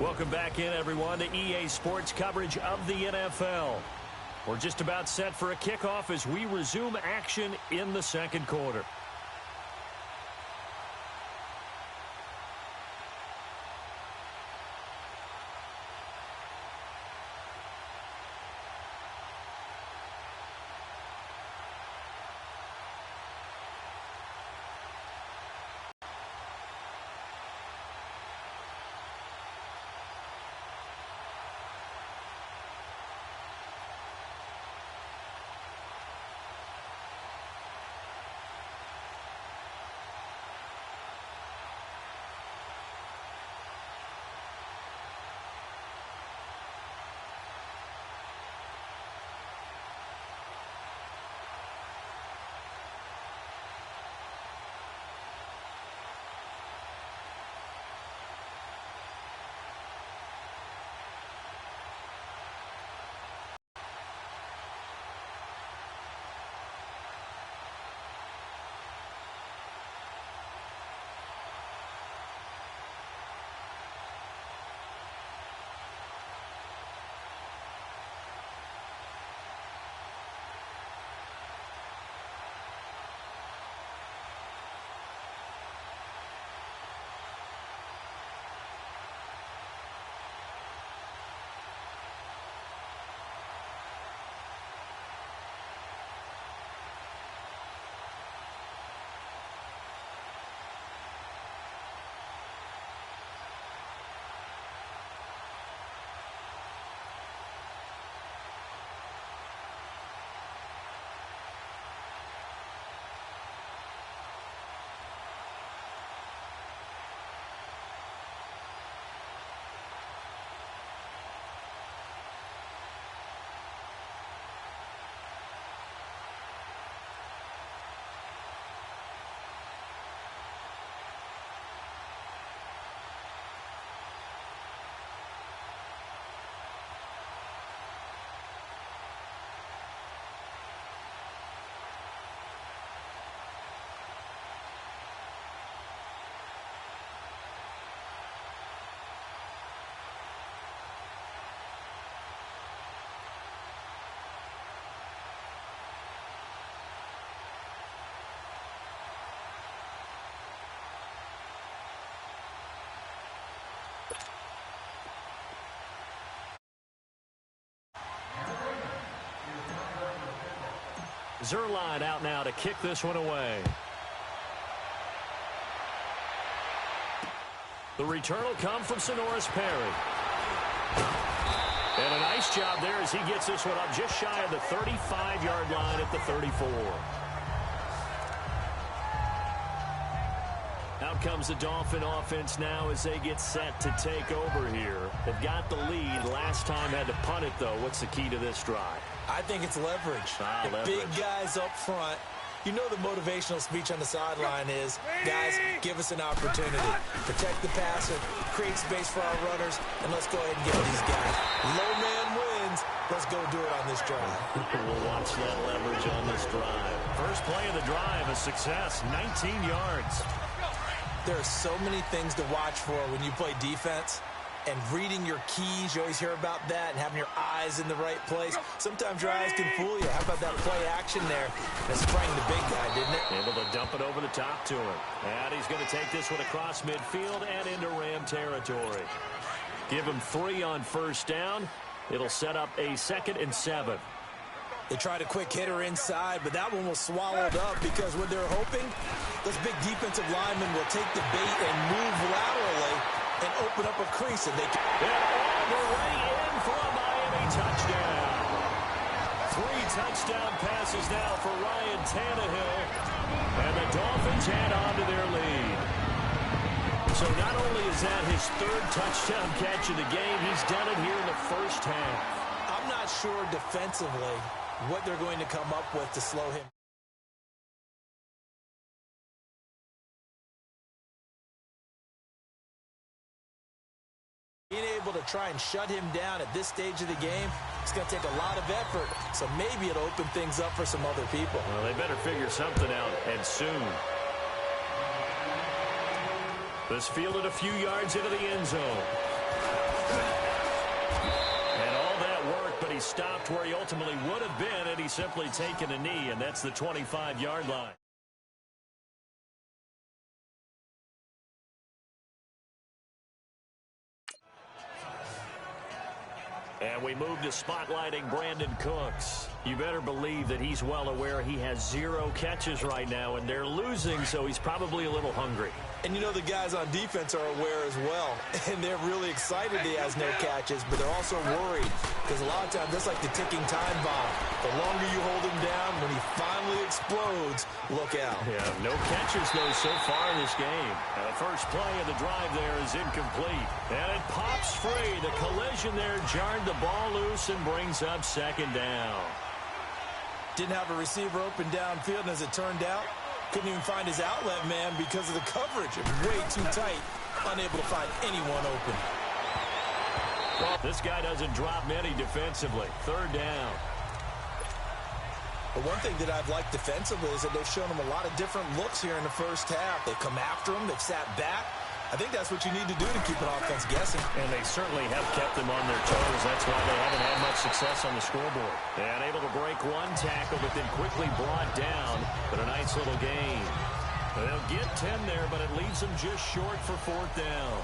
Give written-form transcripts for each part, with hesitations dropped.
Welcome back in, everyone, to EA Sports coverage of the NFL. We're just about set for a kickoff as we resume action in the second quarter. Zerline out now to kick this one away. The return will come from Sonoris Perry. And a nice job there as he gets this one up just shy of the 35-yard line at the 34. Out comes the Dolphin offense now as they get set to take over here. They've got the lead. Last time had to punt it, though. What's the key to this drive? I think it's leverage. The big guys up front. You know the motivational speech on the sideline is, guys, give us an opportunity. Protect the passer, create space for our runners, and let's go ahead and get these guys. Low man wins. Let's go do it on this drive. We'll watch that leverage on this drive. First play of the drive, a success, 19 yards. There are so many things to watch for when you play defense. And reading your keys, you always hear about that, and having your eyes in the right place. Sometimes your eyes can fool you. How about that play action there? That sprang the big guy, didn't it? Able to dump it over the top to him. And he's going to take this one across midfield and into Ram territory. Give him 3 on first down. It'll set up a 2nd and 7. They tried a quick hitter inside, but that one was swallowed up because what they're hoping, those big defensive linemen will take the bait and move laterally and open up a crease. And they can. All the way in for a Miami touchdown. 3 touchdown passes now for Ryan Tannehill. And the Dolphins add on to their lead. So not only is that his 3rd touchdown catch of the game, he's done it here in the first half. I'm not sure defensively what they're going to come up with to slow him. Being able to try and shut him down at this stage of the game, it's going to take a lot of effort. So maybe it'll open things up for some other people. Well, they better figure something out, and soon. This fielded a few yards into the end zone. And all that work, but he stopped where he ultimately would have been had he simply taken a knee, and that's the 25-yard line. And we move to spotlighting Brandon Cooks. You better believe that he's well aware he has 0 catches right now, and they're losing, so he's probably a little hungry. And you know the guys on defense are aware as well. And they're really excited he has no catches, but they're also worried. Because a lot of times, that's like the ticking time bomb. The longer you hold him down, when he finally explodes, look out. Yeah, no catches, though, so far in this game. Now, the first play of the drive there is incomplete. And it pops free. The collision there jarred the ball loose and brings up second down. Didn't have a receiver open downfield, and as it turned out, couldn't even find his outlet man because of the coverage. Way too tight, unable to find anyone open. Well, this guy doesn't drop many defensively. Third down. But one thing that I've liked defensively is that they've shown him a lot of different looks here in the first half. They've come after him. They've sat back. I think that's what you need to do to keep an offense guessing. And they certainly have kept them on their toes. That's why they haven't had much success on the scoreboard. And able to break one tackle, but then quickly brought down. But a nice little gain. They'll get 10 there, but it leaves them just short for fourth down.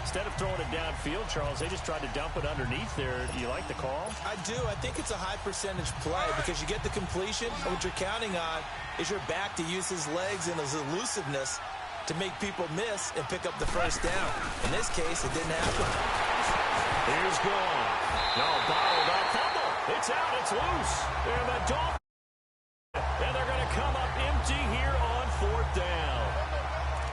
Instead of throwing it downfield, Charles, they just tried to dump it underneath there. Do you like the call? I do. I think it's a high percentage play because you get the completion, and what you're counting on is your back to use his legs and his elusiveness to make people miss and pick up the first down. In this case, it didn't happen. Here's Gone. No, bottled up. Fumble. It's out. It's loose. And the Dolphins. And they're going to come up empty here on fourth down.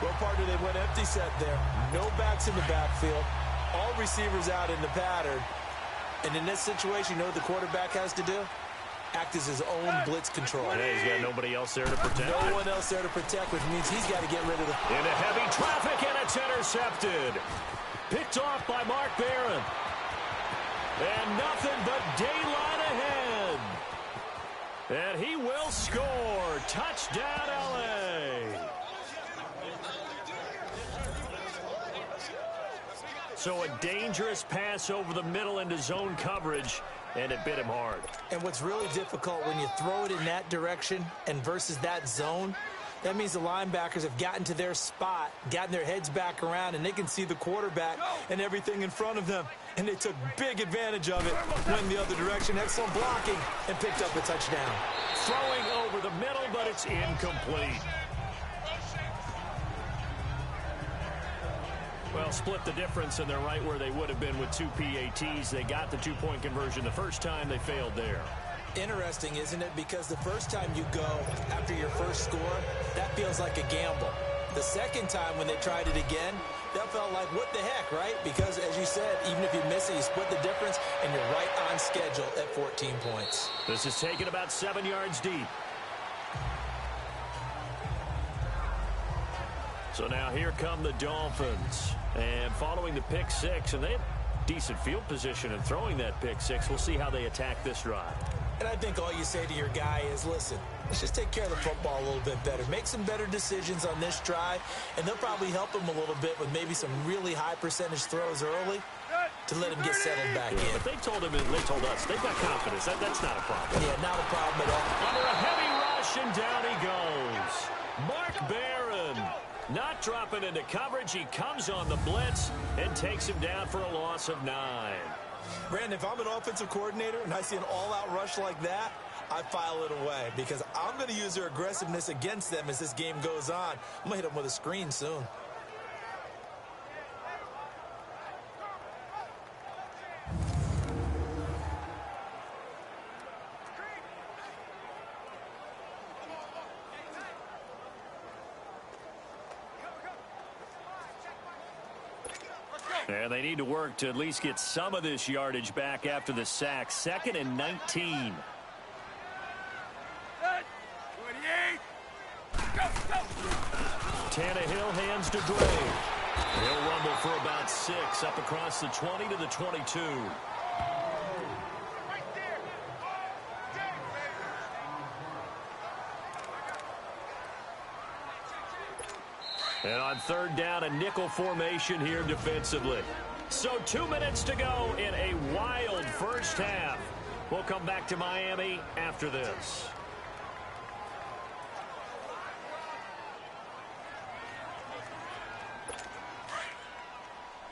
Well, partner, they went empty set there. No backs in the backfield. All receivers out in the pattern. And in this situation, you know what the quarterback has to do? Act as his own blitz control. Yeah, he's got nobody else there to protect. No one else there to protect, which means he's got to get rid of the... Into heavy traffic, and it's intercepted. Picked off by Mark Barron. And nothing but daylight ahead. And he will score. Touchdown, L.A. So a dangerous pass over the middle into zone coverage, and it bit him hard. And what's really difficult when you throw it in that direction and versus that zone, that means the linebackers have gotten to their spot, gotten their heads back around, and they can see the quarterback and everything in front of them. And they took big advantage of it, went in the other direction, excellent blocking, and picked up a touchdown. Throwing over the middle, but it's incomplete. Well, split the difference, and they're right where they would have been with 2 PATs. They got the 2-point conversion the first time. They failed there. Interesting, isn't it? Because the first time you go after your first score, that feels like a gamble. The second time when they tried it again, that felt like, what the heck, right? Because, as you said, even if you miss it, you split the difference, and you're right on schedule at 14 points. This is taken about 7 yards deep. So now here come the Dolphins. And following the pick six, and they had decent field position in throwing that pick six. We'll see how they attack this drive. And I think all you say to your guy is, listen, let's just take care of the football a little bit better. Make some better decisions on this drive, and they'll probably help him a little bit with maybe some really high percentage throws early to let him get settled back in. But they told us, they've got confidence. That's not a problem. Yeah, not a problem at all. Under a heavy rush, and down he goes. Mark Barron. Not dropping into coverage. He comes on the blitz and takes him down for a loss of 9. Brandon, if I'm an offensive coordinator and I see an all-out rush like that, I file it away because I'm going to use their aggressiveness against them as this game goes on. I'm going to hit them with a screen soon. And they need to work to at least get some of this yardage back after the sack. 2nd and 19. 28. Go. Tannehill hands to Gray. He'll rumble for about 6 up across the 20 to the 22. And on 3rd down, a nickel formation here defensively. So 2 minutes to go in a wild first half. We'll come back to Miami after this.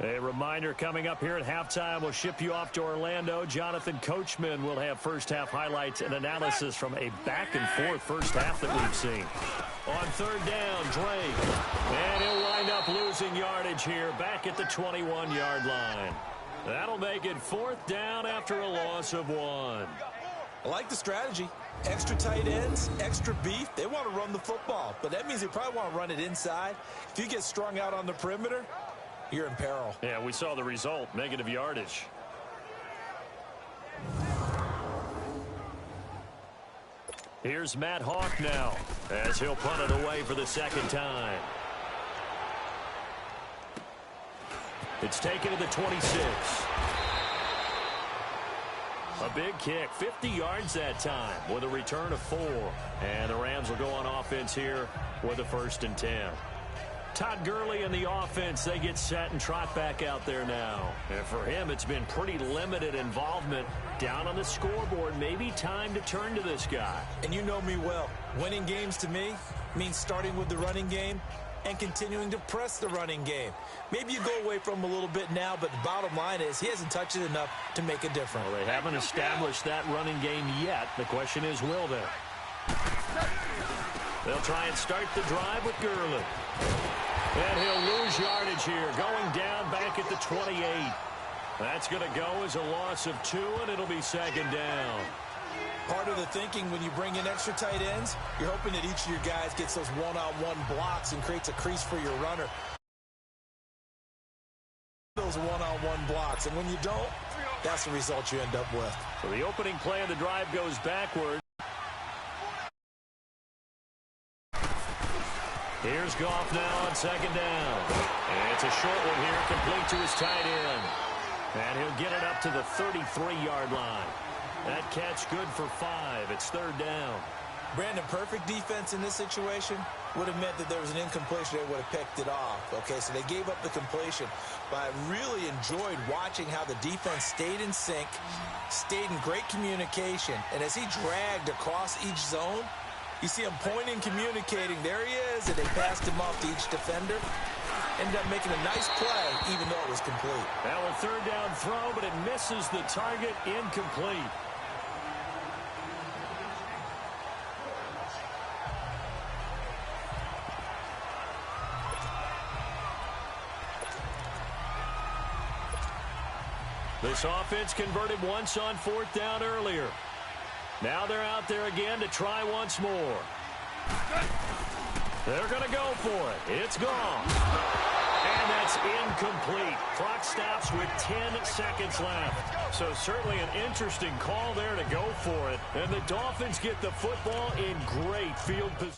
A reminder coming up here at halftime. We'll ship you off to Orlando. Jonathan Coachman will have first-half highlights and analysis from a back-and-forth first half that we've seen. On third down, Drake. And he'll wind up losing yardage here back at the 21-yard line. That'll make it fourth down after a loss of 1. I like the strategy. Extra tight ends, extra beef. They want to run the football, but that means they probably want to run it inside. If you get strung out on the perimeter, you're in peril. Yeah, we saw the result, negative yardage. Here's Matt Hawk now as he'll punt it away for the second time. It's taken to the 26. A big kick, 50 yards that time with a return of 4. And the Rams will go on offense here with a 1st and 10. Todd Gurley and the offense, they get set and trot back out there now. And for him, it's been pretty limited involvement down on the scoreboard. Maybe time to turn to this guy. And you know me well. Winning games to me means starting with the running game and continuing to press the running game. Maybe you go away from him a little bit now, but the bottom line is he hasn't touched it enough to make a difference. Well, they haven't established that running game yet. The question is, will they? They'll try and start the drive with Gurley. And he'll lose yardage here, going down back at the 28. That's going to go as a loss of 2, and it'll be second down. Part of the thinking when you bring in extra tight ends, you're hoping that each of your guys gets those one-on-one blocks and creates a crease for your runner. Those one-on-one blocks, and when you don't, that's the result you end up with. So the opening play of the drive goes backward. Here's Goff now on second down. And it's a short one here, complete to his tight end. And he'll get it up to the 33-yard line. That catch good for 5. It's third down. Brandon, perfect defense in this situation would have meant that there was an incompletion. They would have picked it off. Okay, so they gave up the completion. But I really enjoyed watching how the defense stayed in sync, stayed in great communication. And as he dragged across each zone, you see him pointing, communicating. There he is, and they passed him off to each defender. Ended up making a nice play, even though it was complete. Now a third down throw, but it misses the target, incomplete. This offense converted once on fourth down earlier. Now they're out there again to try once more. They're going to go for it. It's gone. And that's incomplete. Clock stops with 10 seconds left. So certainly an interesting call there to go for it. And the Dolphins get the football in great field position.